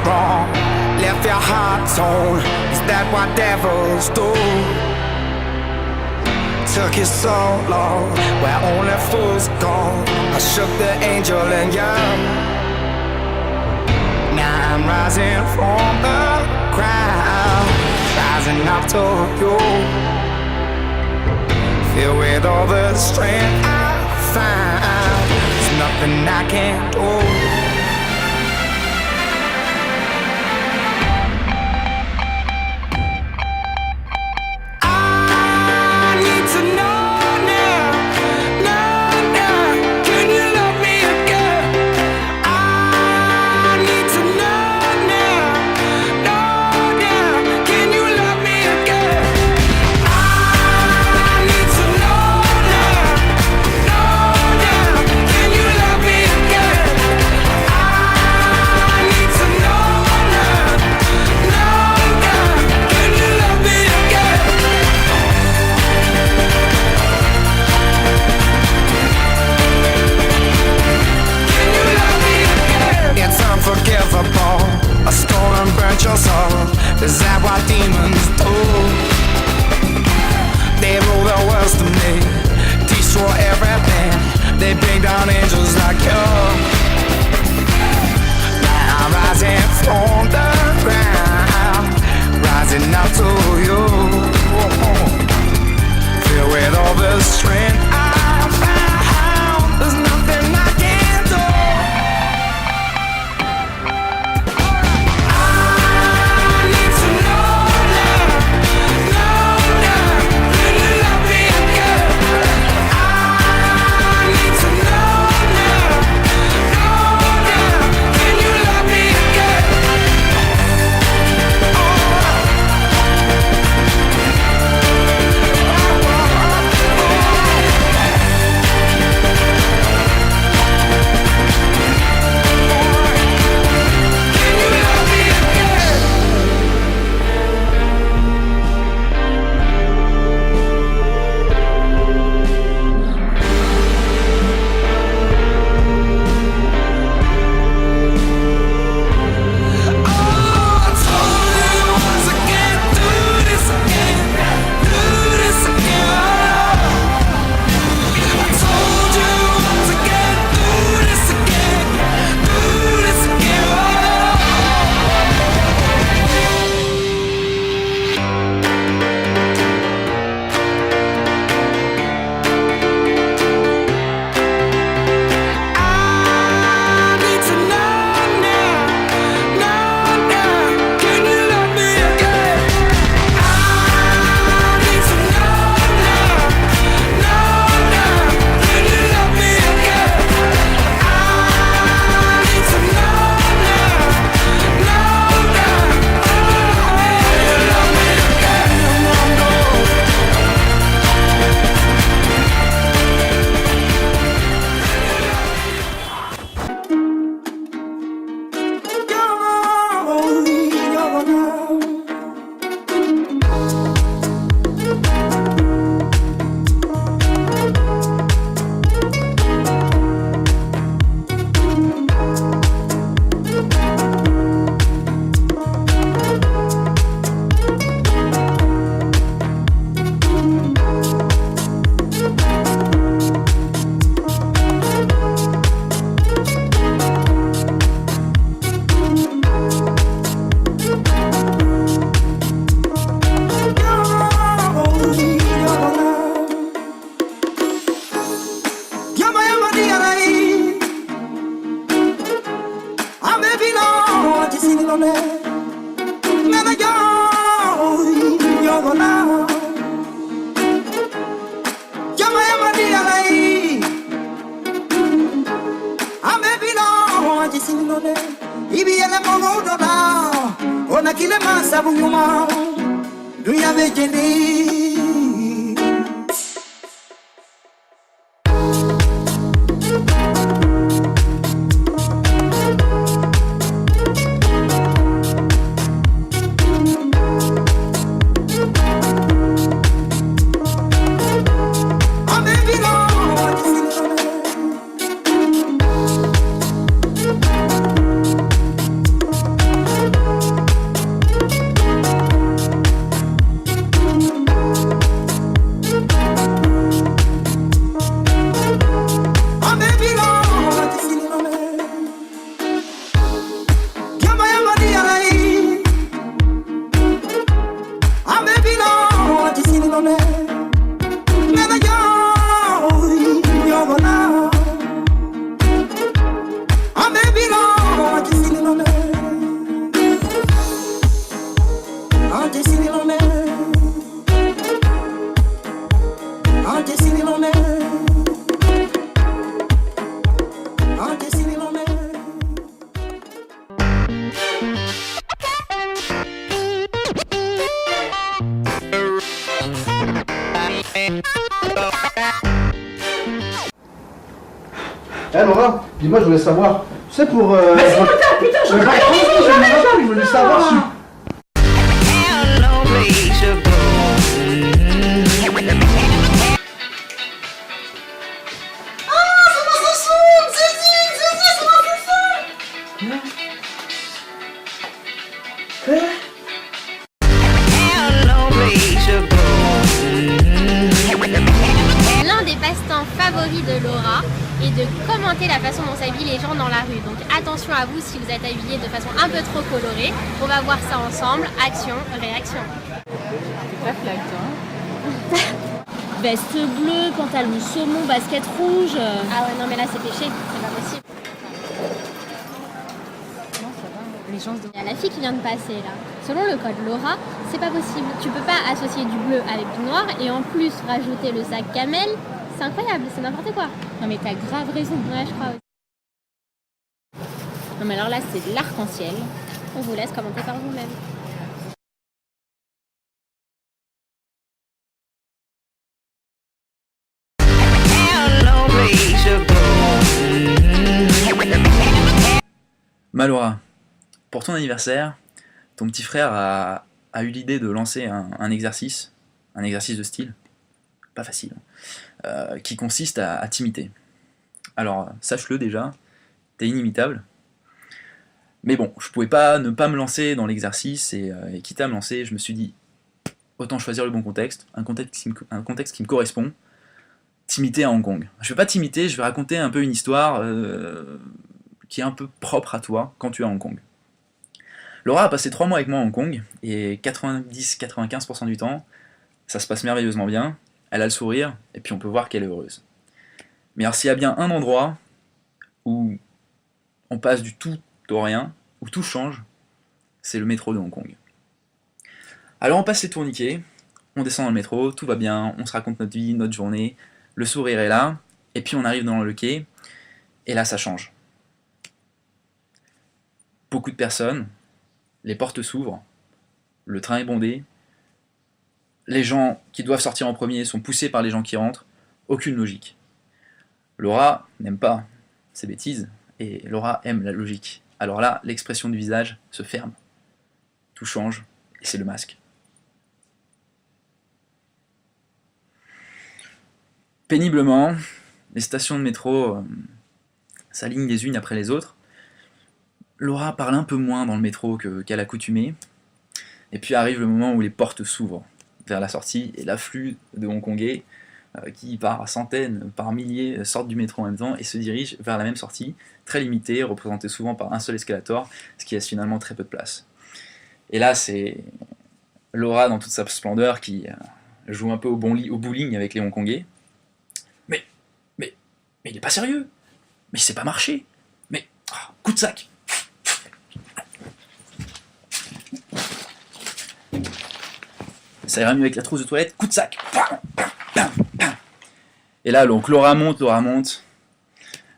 wrong. Left your heart torn. Is that what devils do? Took you so long, where only fools go. I shook the angel in you. Now I'm rising from the crowd, rising up to you. Filled with all the strength I found, there's nothing I can't do. I stole and burnt your soul. Is that what demons do? They rule the world to me, destroy everything. They bring down angels like you. Now I'm rising from the ground, rising up to you. Filled with all the strength I found, there's nothing I can't do. Eh Laura, dis-moi, je voulais savoir, tu sais pour... Vas-y, putain, je voulais savoir si... L'un des passe-temps favoris de Laura est de commenter la façon dont s'habillent les gens dans la rue. Donc attention à vous si vous êtes habillé de façon un peu trop colorée. On va voir ça ensemble. Action, réaction. Pas flag, toi. Veste bleue, pantalon saumon, basket rouge. Ah ouais, non mais là c'est péché, c'est pas possible. Non, ça va. Les gens se Il y a la fille qui vient de passer là. Selon le code Laura, c'est pas possible. Tu peux pas associer du bleu avec du noir et en plus rajouter le sac camel. C'est incroyable, c'est n'importe quoi. Non mais t'as grave raison. Ouais, je crois aussi. Non mais alors là c'est de l'arc-en-ciel. On vous laisse commenter par vous-même. Laura, pour ton anniversaire, ton petit frère a eu l'idée de lancer un exercice de style, pas facile, qui consiste à t'imiter. Alors, sache-le déjà, t'es inimitable. Mais bon, je pouvais pas ne pas me lancer dans l'exercice et quitte à me lancer, je me suis dit, autant choisir le bon contexte, un contexte qui me correspond, t'imiter à Hong Kong. Je vais pas t'imiter, je vais raconter un peu une histoire qui est un peu propre à toi quand tu es à Hong Kong. Laura a passé 3 mois avec moi à Hong Kong, et 90-95% du temps, ça se passe merveilleusement bien, elle a le sourire, et puis on peut voir qu'elle est heureuse. Mais alors s'il y a bien un endroit où on passe du tout au rien, où tout change, c'est le métro de Hong Kong. Alors on passe les tourniquets, on descend dans le métro, tout va bien, on se raconte notre vie, notre journée, le sourire est là, et puis on arrive dans le quai, et là ça change. Beaucoup de personnes, les portes s'ouvrent, le train est bondé, les gens qui doivent sortir en premier sont poussés par les gens qui rentrent, aucune logique. Laura n'aime pas ces bêtises, et Laura aime la logique. Alors là, l'expression du visage se ferme, tout change, et c'est le masque. Péniblement, les stations de métro s'alignent les unes après les autres. Laura parle un peu moins dans le métro qu'à l'accoutumée, et puis arrive le moment où les portes s'ouvrent vers la sortie, et l'afflux de Hongkongais, qui par centaines, par milliers, sortent du métro en même temps et se dirigent vers la même sortie, très limitée, représentée souvent par un seul escalator, ce qui laisse finalement très peu de place. Et là, c'est Laura dans toute sa splendeur qui joue un peu au bowling avec les Hongkongais. Mais il est pas sérieux, mais c'est pas marché, mais coup de sac. Ça ira mieux avec la trousse de toilette, coup de sac. Et là, donc, Laura monte,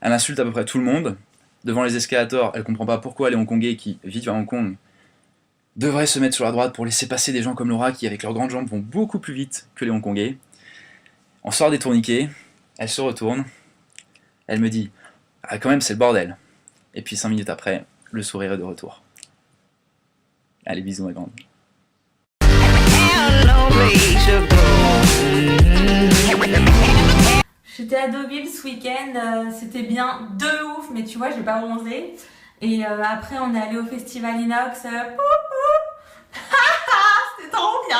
elle insulte à peu près tout le monde. Devant les escalators, elle comprend pas pourquoi les Hongkongais qui vivent à Hong Kong devraient se mettre sur la droite pour laisser passer des gens comme Laura qui, avec leurs grandes jambes, vont beaucoup plus vite que les Hongkongais. On sort des tourniquets, elle se retourne, elle me dit « Ah, quand même, c'est le bordel !» Et puis 5 minutes après, le sourire est de retour. Allez, bisous ma grande. J'étais à Deauville ce week-end, c'était bien de ouf, mais tu vois, j'ai pas bronzé. Et après, on est allé au festival Inox. C'était trop bien.